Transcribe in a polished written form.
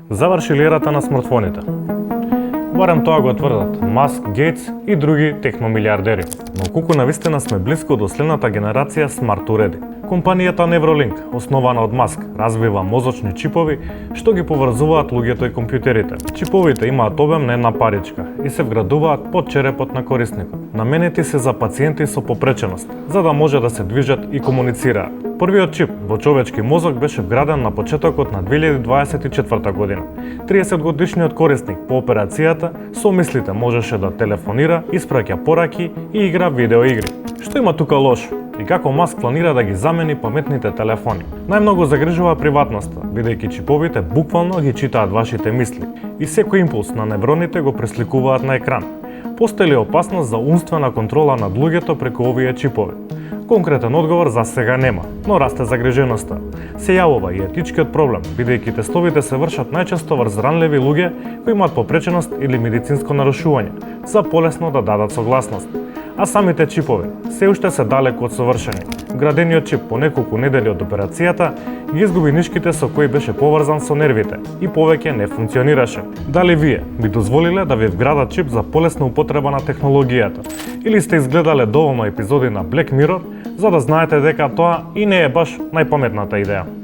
Завршили ерата на смартфоните. Барем тоа го тврдат Маск, Гейтс и други техномилиардери. Но колку навистина сме близко до следната генерација смарт уреди. Компанијата Neuralink, основана од Маск, развива мозочни чипови што ги поврзуваат луѓето и компјутерите. Чиповите имаат обем на една паричка и се вградуваат под черепот на корисникот. Наменети се за пациенти со попреченост, за да може да се движат и комуницираат. Првиот чип во човечки мозок беше вграден на почетокот на 2024 година. 30-годишниот корисник по операцијата со мислите можеше да телефонира, испраќа пораки и игра видеоигри. Што има тука лошо? И како Маск планира да ги замени паметните телефони? Најмногу загрижува приватноста, бидејќи чиповите буквално ги читаат вашите мисли и секој импулс на невроните го пресликуваат на екран. Постои ли опасност за умствена контрола над луѓето преку овие чипови? Конкретен одговор за сега нема, но расте загриженоста. Се јавува и етичкиот проблем, бидејќи тестовите се вршат најчесто врз ранливи луѓе кои имаат попреченост или медицинско нарушување, за полесно да дадат согласност. А самите чипови се уште се далеку од совршени. Вградениот чип по неколку недели од операцијата ги изгуби нишките со кои беше поврзан со нервите и повеќе не функционираше. Дали вие би дозволиле да ви вградат чип за полесна употреба на технологијата? Или сте изгледале доволно епизоди на Black Mirror за да знаете дека тоа и не е баш најпаметната идеја?